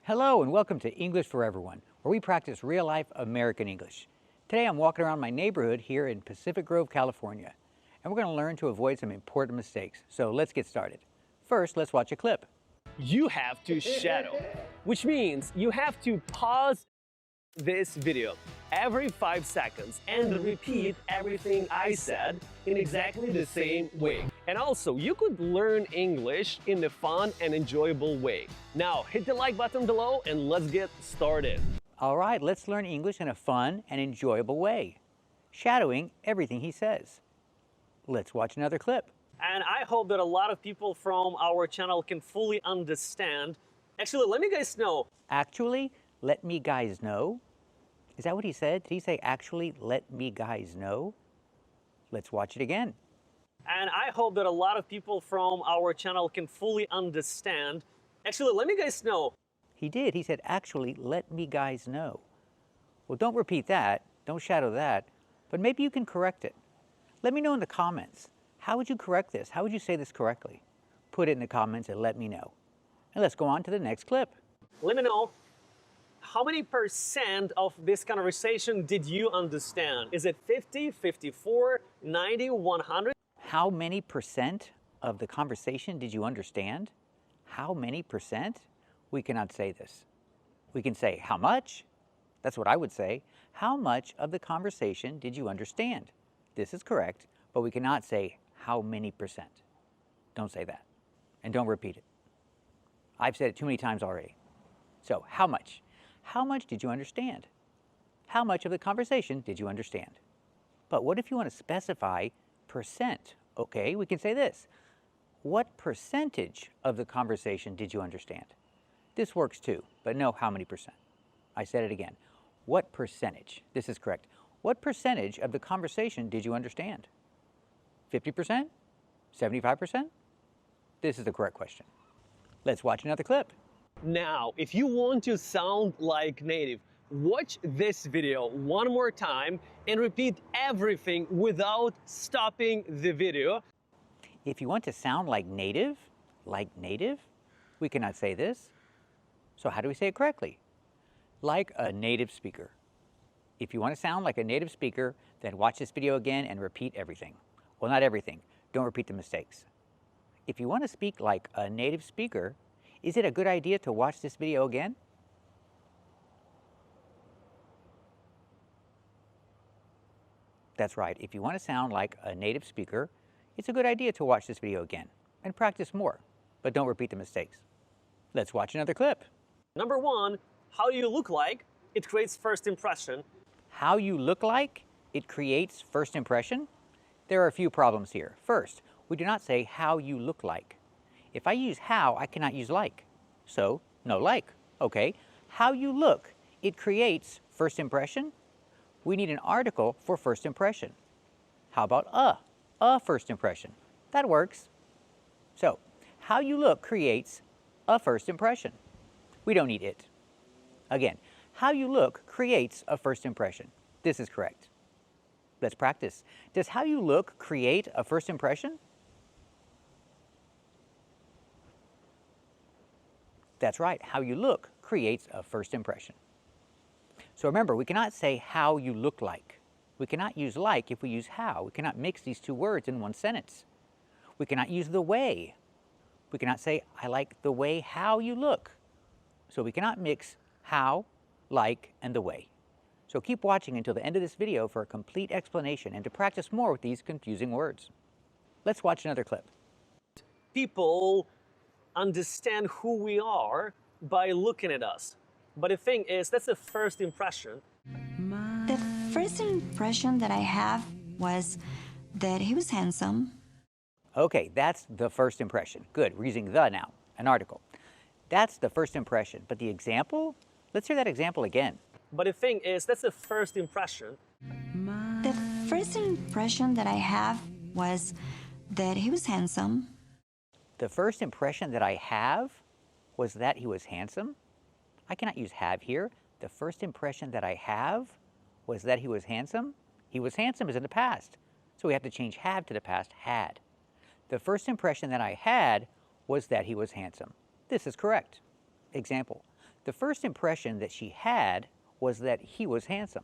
Hello and welcome to English for Everyone, where we practice real-life American English. Today I'm walking around my neighborhood here in Pacific Grove, California, and we're going to learn to avoid some important mistakes. So let's get started. First, let's watch a clip. You have to shadow, which means you have to pause this video every 5 seconds and repeat everything I said in exactly the same way. And also, you could learn English in a fun and enjoyable way. Now, hit the like button below and let's get started. All right, let's learn English in a fun and enjoyable way, shadowing everything he says. Let's watch another clip. And I hope that a lot of people from our channel can fully understand. Actually, let me guys know. Actually, let me guys know. Is that what he said? Did he say, actually, let me guys know? Let's watch it again. And I hope that a lot of people from our channel can fully understand. Actually, let me guys know. He did. He said, actually, let me guys know. Well, don't repeat that. Don't shadow that. But maybe you can correct it. Let me know in the comments. How would you correct this? How would you say this correctly? Put it in the comments and let me know. And let's go on to the next clip. Let me know. How many % of this conversation did you understand? Is it 50, 54, 90, 100? How many % of the conversation did you understand? How many %? We cannot say this. We can say, how much? That's what I would say. How much of the conversation did you understand? This is correct, but we cannot say, how many %? Don't say that. And don't repeat it. I've said it too many times already. So, how much? How much did you understand? How much of the conversation did you understand? But what if you want to specify percent? Okay, we can say this. What percentage of the conversation did you understand? This works too, but no how many %. I said it again. What percentage? This is correct. What percentage of the conversation did you understand? 50%? 75%? This is the correct question. Let's watch another clip. Now, if you want to sound like native, watch this video one more time and repeat everything without stopping the video. If you want to sound like native, we cannot say this. So how do we say it correctly? Like a native speaker. If you want to sound like a native speaker, then watch this video again and repeat everything. Well, not everything. Don't repeat the mistakes. If you want to speak like a native speaker, is it a good idea to watch this video again? That's right. If you want to sound like a native speaker, it's a good idea to watch this video again and practice more, but don't repeat the mistakes. Let's watch another clip. Number 1, how you look like, it creates first impression. How you look like, it creates first impression. There are a few problems here. First, we do not say how you look like. If I use how, I cannot use like. So, no like. Okay, how you look, it creates first impression. We need an article for first impression. How about a first impression? That works. So, how you look creates a first impression. We don't need it. Again, how you look creates a first impression. This is correct. Let's practice. Does how you look create a first impression? That's right. How you look creates a first impression. So remember, we cannot say how you look like. We cannot use like if we use how. We cannot mix these two words in one sentence. We cannot use the way. We cannot say, I like the way how you look. So we cannot mix how, like, and the way. So keep watching until the end of this video for a complete explanation and to practice more with these confusing words. Let's watch another clip. People understand who we are by looking at us. But the thing is, that's the first impression. The first impression that I have was that he was handsome. Okay, that's the first impression. Good, we're using the now, an article. That's the first impression, but the example? Let's hear that example again. But the thing is, that's the first impression. The first impression that I have was that he was handsome. The first impression that I have was that he was handsome. I cannot use have here. The first impression that I have was that he was handsome. He was handsome is in the past, so we have to change have to the past, had. The first impression that I had was that he was handsome. This is correct. Example, The first impression that she had was that he was handsome.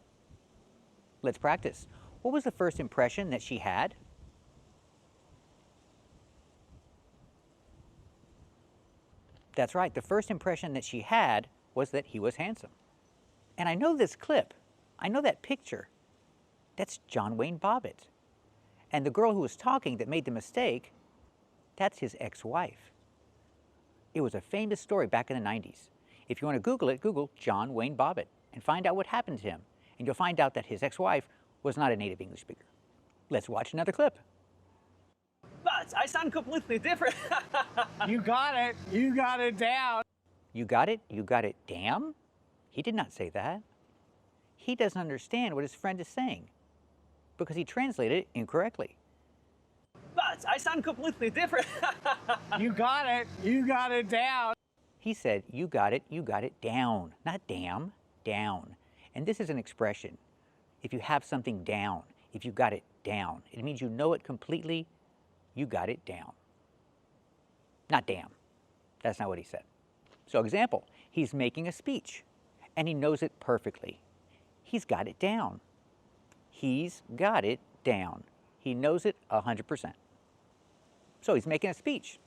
Let's practice. What was the first impression that she had? That's right. The first impression that she had was that he was handsome. And I know this clip. I know that picture. That's John Wayne Bobbitt. And the girl who was talking that made the mistake, that's his ex-wife. It was a famous story back in the 90s. If you want to Google it, Google John Wayne Bobbitt and find out what happened to him. And you'll find out that his ex-wife was not a native English speaker. Let's watch another clip. But I sound completely different. You got it. You got it down. You got it? You got it, damn? He did not say that. He doesn't understand what his friend is saying because he translated it incorrectly. But I sound completely different. You got it. You got it down. He said, you got it down, not damn, down. And this is an expression. If you have something down, if you got it down, it means you know it completely, you got it down. Not damn. That's not what he said. So example, he's making a speech and he knows it perfectly. He's got it down. He's got it down. He knows it 100%. So he's making a speech.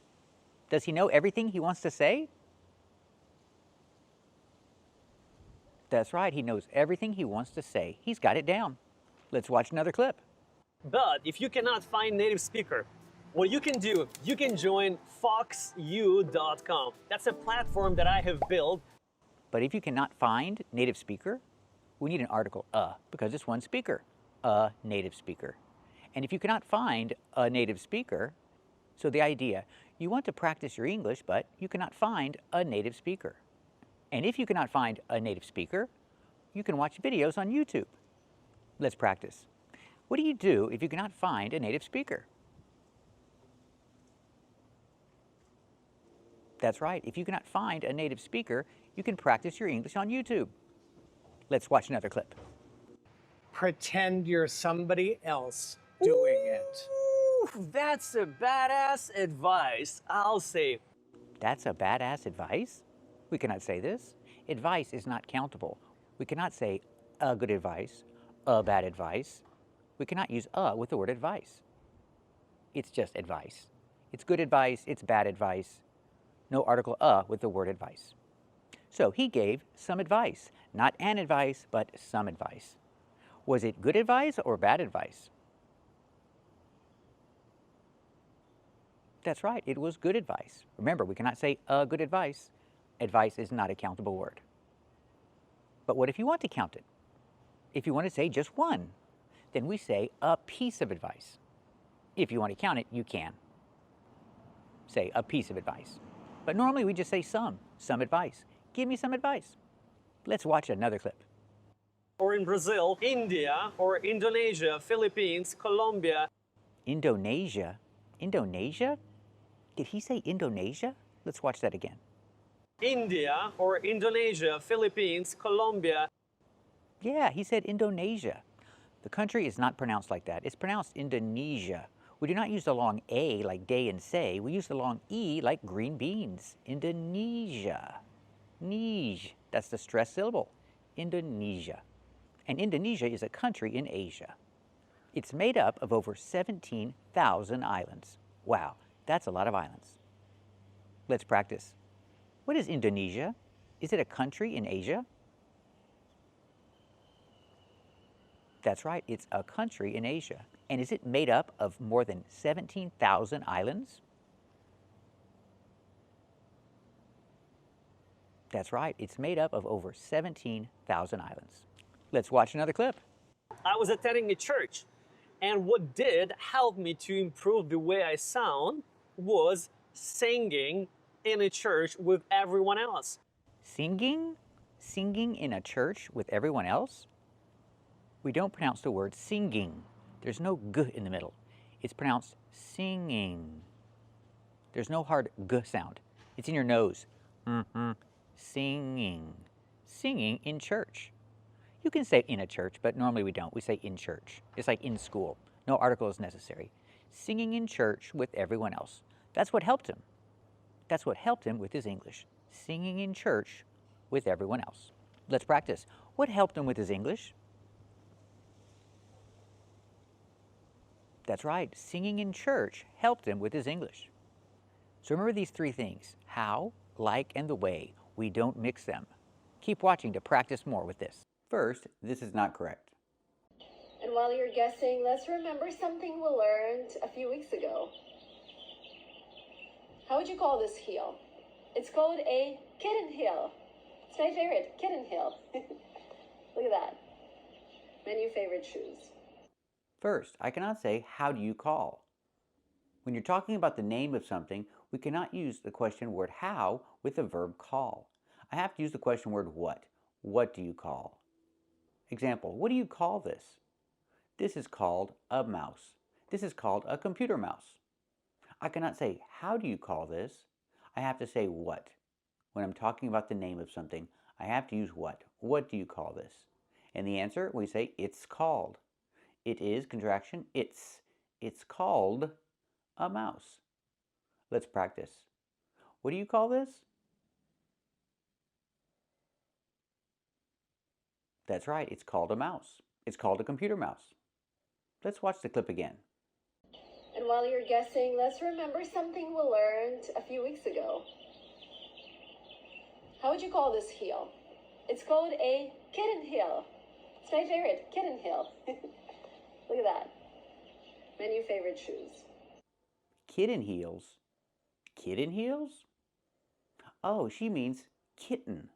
Does he know everything he wants to say? That's right, he knows everything he wants to say. He's got it down. Let's watch another clip. But if you cannot find native speaker, what you can do, you can join foxu.com. That's a platform that I have built. But if you cannot find native speaker, we need an article, because it's one speaker, a native speaker. And if you cannot find a native speaker, so the idea, you want to practice your English, but you cannot find a native speaker. And if you cannot find a native speaker, you can watch videos on YouTube. Let's practice. What do you do if you cannot find a native speaker? That's right. If you cannot find a native speaker, you can practice your English on YouTube. Let's watch another clip. Pretend you're somebody else doing it. Ooh, that's a badass advice, I'll say. That's a badass advice? We cannot say this. Advice is not countable. We cannot say a good advice, a bad advice. We cannot use with the word advice. It's just advice. It's good advice, it's bad advice. No article with the word advice. So he gave some advice, not an advice, but some advice. Was it good advice or bad advice? That's right, it was good advice. Remember, we cannot say good advice. Advice is not a countable word. But what if you want to count it? If you want to say just one, then we say a piece of advice. If you want to count it, you can say a piece of advice. But normally we just say some advice. Give me some advice. Let's watch another clip. Or in Brazil, India, or Indonesia, Philippines, Colombia. Indonesia? Indonesia? Did he say Indonesia? Let's watch that again. India, or Indonesia, Philippines, Colombia. Yeah, he said Indonesia. The country is not pronounced like that. It's pronounced Indonesia. We do not use the long A like day and say. We use the long E like green beans. Indonesia. Nij. That's the stressed syllable. Indonesia. And Indonesia is a country in Asia. It's made up of over 17,000 islands. Wow, that's a lot of islands. Let's practice. What is Indonesia? Is it a country in Asia? That's right, it's a country in Asia. And is it made up of more than 17,000 islands? That's right, it's made up of over 17,000 islands. Let's watch another clip. I was attending a church, and what did help me to improve the way I sound was singing in a church with everyone else. Singing? Singing in a church with everyone else? We don't pronounce the word singing. There's no g in the middle. It's pronounced singing. There's no hard g sound. It's in your nose. Singing. Singing in church. You can say in a church, but normally we don't. We say in church. It's like in school. No article is necessary. Singing in church with everyone else. That's what helped him. That's what helped him with his English. Singing in church with everyone else. Let's practice. What helped him with his English? That's right, singing in church helped him with his English. So remember these three things: how, like, and the way. We don't mix them. Keep watching to practice more with this. First, this is not correct. And while you're guessing, let's remember something we learned a few weeks ago. How would you call this heel? It's called a kitten heel. It's my favorite, kitten heel. Look at that. My new favorite shoes. First, I cannot say, how do you call? When you're talking about the name of something, we cannot use the question word how with the verb call. I have to use the question word what. What do you call? Example, what do you call this? This is called a mouse. This is called a computer mouse. I cannot say, how do you call this? I have to say what. When I'm talking about the name of something, I have to use what. What do you call this? And the answer, we say, it's called. It is, contraction, it's. It's called a mouse. Let's practice. What do you call this? That's right, it's called a mouse. It's called a computer mouse. Let's watch the clip again. And while you're guessing, let's remember something we learned a few weeks ago. How would you call this heel? It's called a kitten heel. It's my favorite, kitten heel. Look at that. My new favorite shoes. Kitten heels? Kitten heels? Oh, she means kitten.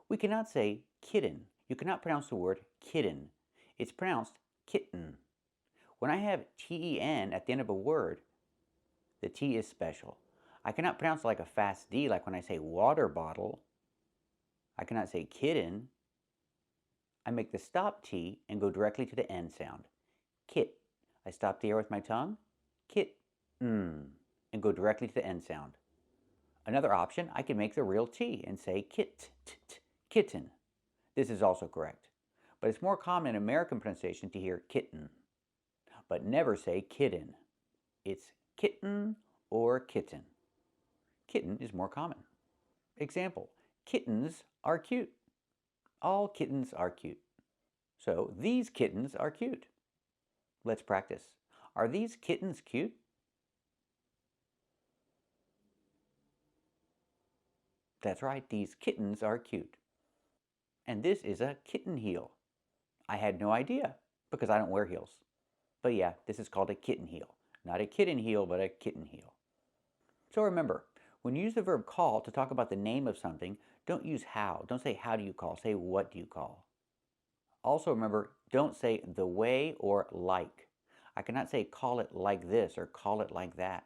We cannot say kitten. You cannot pronounce the word kitten. It's pronounced kitten. When I have T-E-N at the end of a word, the T is special. I cannot pronounce it like a fast D, like when I say water bottle. I cannot say kitten. I make the stop T and go directly to the N sound. Kit. I stop the air with my tongue. Kit. And go directly to the N sound. Another option, I can make the real T and say kit, kitten. This is also correct. But it's more common in American pronunciation to hear kitten. But never say kitten. It's kitten or kitten. Kitten is more common. Example, kittens are cute. All kittens are cute. So these kittens are cute. Let's practice. Are these kittens cute? That's right, these kittens are cute. And this is a kitten heel. I had no idea because I don't wear heels. But yeah, this is called a kitten heel. Not a kitten heel, but a kitten heel. So remember, when you use the verb call to talk about the name of something, don't use how. Don't say how do you call, say what do you call. Also remember, don't say the way or like. I cannot say call it like this or call it like that.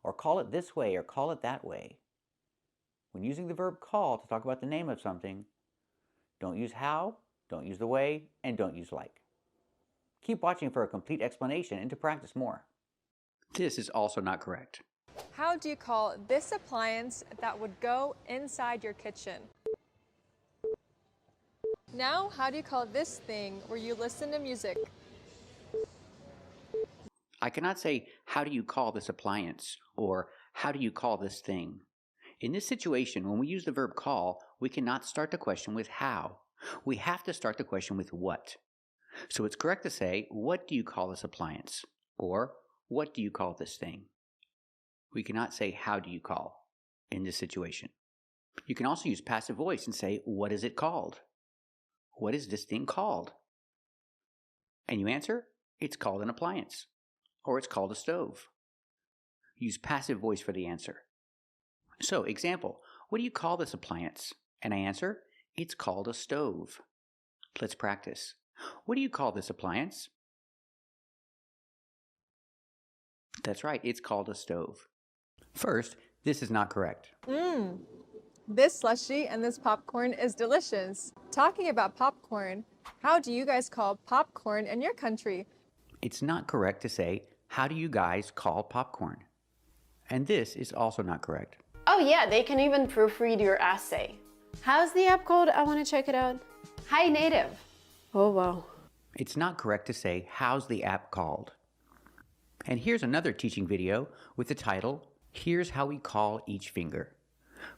Or call it this way or call it that way. When using the verb call to talk about the name of something, don't use how, don't use the way, and don't use like. Keep watching for a complete explanation and to practice more. This is also not correct. How do you call this appliance that would go inside your kitchen? Now, how do you call this thing where you listen to music? I cannot say, how do you call this appliance? Or how do you call this thing? In this situation, when we use the verb call, we cannot start the question with how. We have to start the question with what. So it's correct to say, what do you call this appliance? Or what do you call this thing? We cannot say, how do you call in this situation. You can also use passive voice and say, what is it called? What is this thing called? And you answer, it's called an appliance. Or it's called a stove. Use passive voice for the answer. So, example, what do you call this appliance? And I answer, it's called a stove. Let's practice. What do you call this appliance? That's right, it's called a stove. First, this is not correct. This slushie and this popcorn is delicious. Talking about popcorn, how do you guys call popcorn in your country? It's not correct to say, how do you guys call popcorn? And this is also not correct. Oh yeah, they can even proofread your essay. How's the app called? I want to check it out. Hi Native. Oh wow. It's not correct to say, how's the app called? And here's another teaching video with the title, Here's How We Call Each Finger.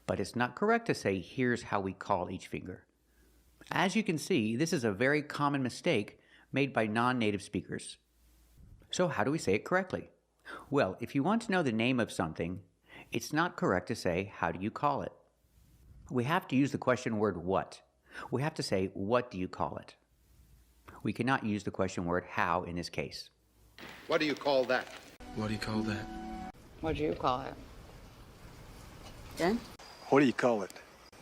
But it's not correct to say, here's how we call each finger. As you can see, this is a very common mistake made by non-native speakers. So how do we say it correctly? Well, if you want to know the name of something, it's not correct to say, how do you call it? We have to use the question word what. We have to say, what do you call it? We cannot use the question word how in this case. What do you call that? What do you call that? What do you call it? Jen? What do you call it?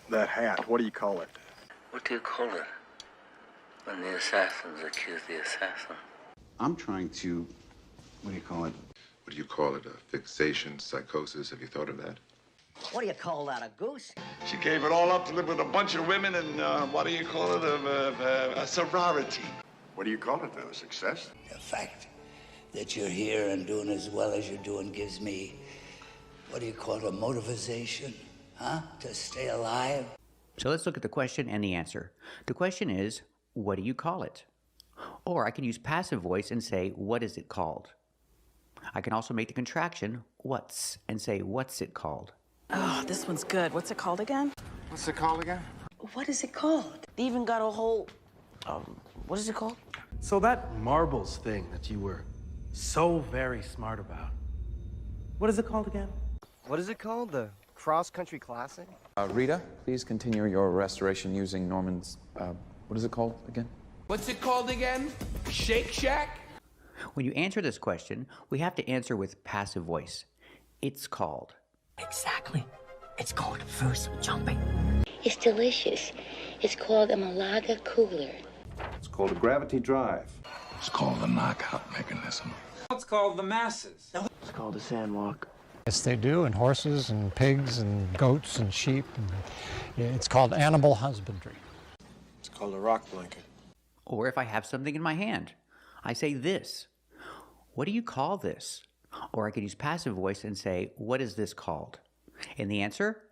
That hat, what do you call it? What do you call it when the assassins accuse the assassin? I'm trying to, what do you call it? What do you call it? A fixation, psychosis? Have you thought of that? What do you call that, a goose? She gave it all up to live with a bunch of women and, what do you call it, a sorority. What do you call it, though? Success? The fact that you're here and doing as well as you're doing gives me, what do you call it, a motivation, huh? To stay alive. So let's look at the question and the answer. The question is, what do you call it? Or I can use passive voice and say, what is it called? I can also make the contraction, what's, and say, what's it called? Oh, this one's good. What's it called again? What's it called again? What is it called? They even got a whole, what is it called? So that marbles thing that you were so very smart about, what is it called again? What is it called? The cross-country classic? Rita, please continue your restoration using Norman's, what is it called again? What's it called again? Shake Shack? When you answer this question, we have to answer with passive voice. It's called. Exactly. It's called first jumping. It's delicious. It's called a Malaga cooler. It's called a gravity drive. It's called the knockout mechanism. It's called the masses. It's called a sandwalk. Yes, they do, and horses and pigs and goats and sheep. And it's called animal husbandry. It's called a rock blanket. Or if I have something in my hand, I say this. What do you call this? Or I could use passive voice and say, what is this called? And the answer,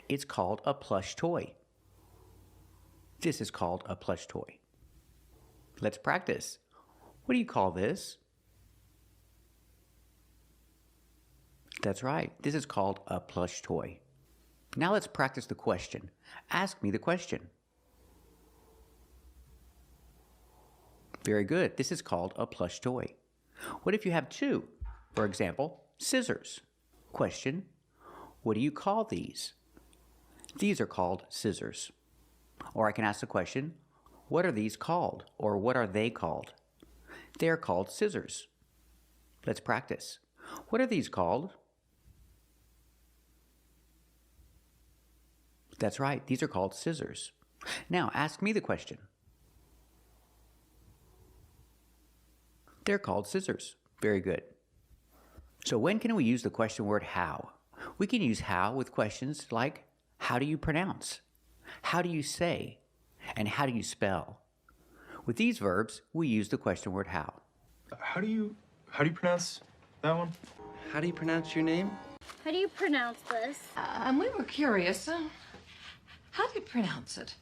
it's called a plush toy. This is called a plush toy. Let's practice. What do you call this? That's right. This is called a plush toy. Now let's practice the question. Ask me the question. Very good. This is called a plush toy. What if you have two? For example, scissors. Question, what do you call these? These are called scissors. Or I can ask the question, what are these called? Or what are they called? They are called scissors. Let's practice. What are these called? That's right, these are called scissors. Now, ask me the question. They're called scissors. Very good. So when can we use the question word how? We can use how with questions like, how do you pronounce? How do you say? And how do you spell? With these verbs, we use the question word how. How do you pronounce that one? How do you pronounce your name? How do you pronounce this? We were curious. How do you pronounce it?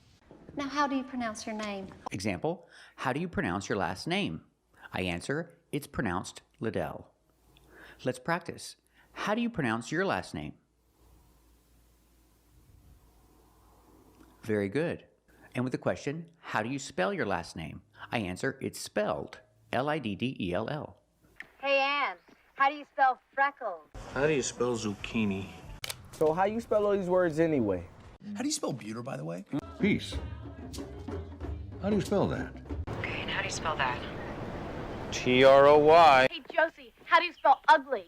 Now, how do you pronounce your name? Example, how do you pronounce your last name? I answer, it's pronounced Liddell. Let's practice. How do you pronounce your last name? Very good. And with the question, how do you spell your last name? I answer, it's spelled Liddell. Hey, Ann, how do you spell freckles? How do you spell zucchini? So how you spell all these words anyway? How do you spell buter, by the way? Peace. How do you spell that? Okay, and how do you spell that? T-R-O-Y. Hey, Josie, how do you spell ugly?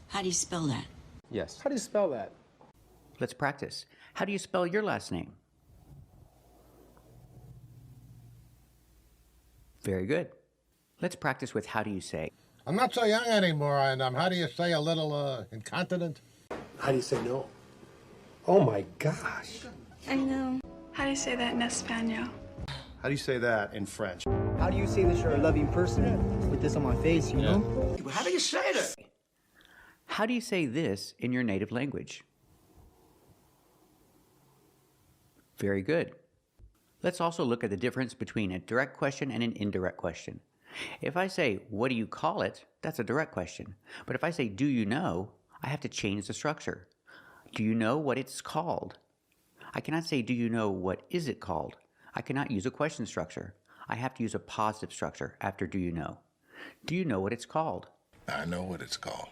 How do you spell that? Yes. How do you spell that? Let's practice. How do you spell your last name? Very good. Let's practice with how do you say. I'm not so young anymore, and how do you say a little incontinent? How do you say no? Oh my gosh. I know. How do you say that in Espanol? How do you say that in French? How do you say that you're a loving person with this on my face, you know? How do you say that? How do you say this in your native language? Very good. Let's also look at the difference between a direct question and an indirect question. If I say, what do you call it? That's a direct question. But if I say, do you know? I have to change the structure. Do you know what it's called? I cannot say, do you know what is it called? I cannot use a question structure. I have to use a positive structure after do you know. Do you know what it's called? I know what it's called.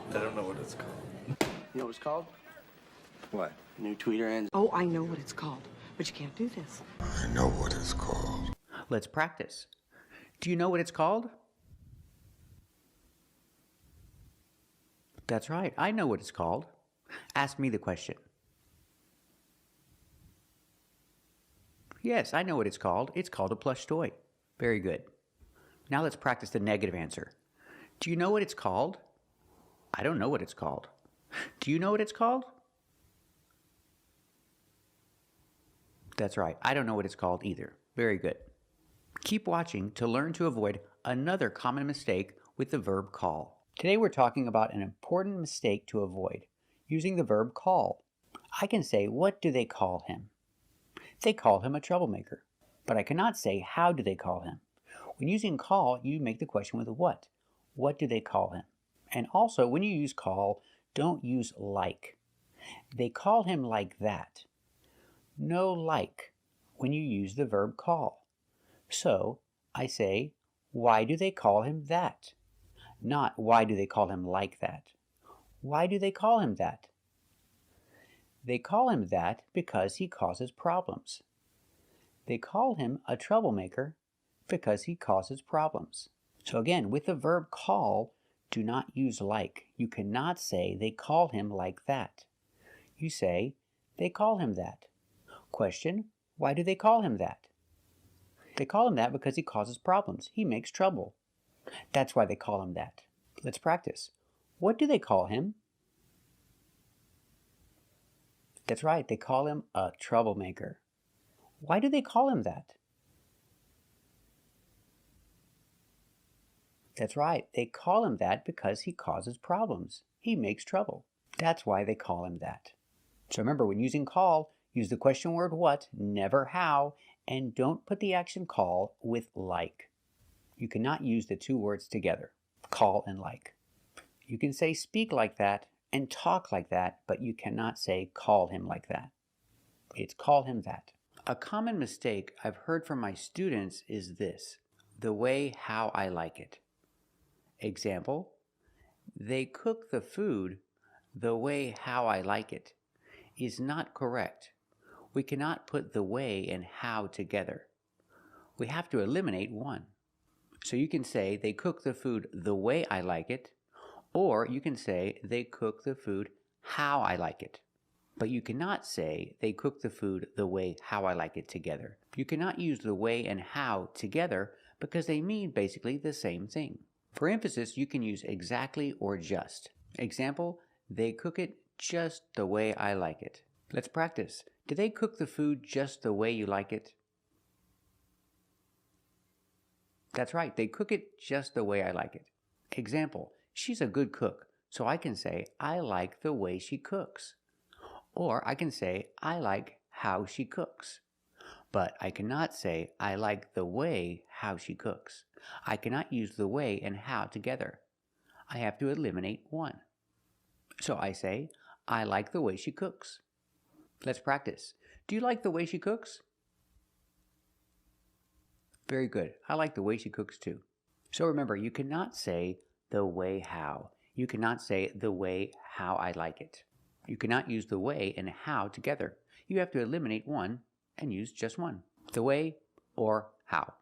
I don't know what it's called. You know what it's called? What? New tweeter ends. Oh, I know what it's called, but you can't do this. I know what it's called. Let's practice. Do you know what it's called? That's right, I know what it's called. Ask me the question. Yes, I know what it's called. It's called a plush toy. Very good. Now let's practice the negative answer. Do you know what it's called? I don't know what it's called. Do you know what it's called? That's right, I don't know what it's called either. Very good. Keep watching to learn to avoid another common mistake with the verb call. Today we're talking about an important mistake to avoid, using the verb call. I can say, what do they call him? They call him a troublemaker. But I cannot say, how do they call him? When using call, you make the question with what. What do they call him? And also, when you use call, don't use like. They call him like that. No like when you use the verb call. So, I say, why do they call him that? Not, why do they call him like that? Why do they call him that? They call him that because he causes problems. They call him a troublemaker because he causes problems. So again, with the verb call, do not use like. You cannot say they call him like that. You say, they call him that. Question, why do they call him that? They call him that because he causes problems. He makes trouble. That's why they call him that. Let's practice. What do they call him? That's right, they call him a troublemaker. Why do they call him that? That's right, they call him that because he causes problems. He makes trouble. That's why they call him that. So remember, when using call, use the question word what, never how, and don't put the action call with like. You cannot use the two words together, call and like. You can say speak like that and talk like that, but you cannot say call him like that. It's call him that. A common mistake I've heard from my students is this, the way how I like it. Example, they cook the food the way how I like it is not correct. We cannot put the way and how together. We have to eliminate one. So you can say they cook the food the way I like it, or you can say they cook the food how I like it. But you cannot say they cook the food the way how I like it together. You cannot use the way and how together because they mean basically the same thing. For emphasis, you can use exactly or just. Example, they cook it just the way I like it. Let's practice. Do they cook the food just the way you like it? That's right, they cook it just the way I like it. Example, she's a good cook, so I can say, I like the way she cooks. Or I can say, I like how she cooks. But I cannot say, I like the way how she cooks. I cannot use the way and how together. I have to eliminate one. So I say, I like the way she cooks. Let's practice. Do you like the way she cooks? Very good. I like the way she cooks too. So remember, you cannot say the way how. You cannot say the way how I like it. You cannot use the way and how together. You have to eliminate one and use just one. The way or how.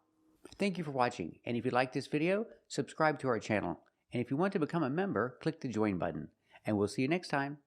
Thank you for watching. And if you like this video, subscribe to our channel. And if you want to become a member, click the join button. And we'll see you next time.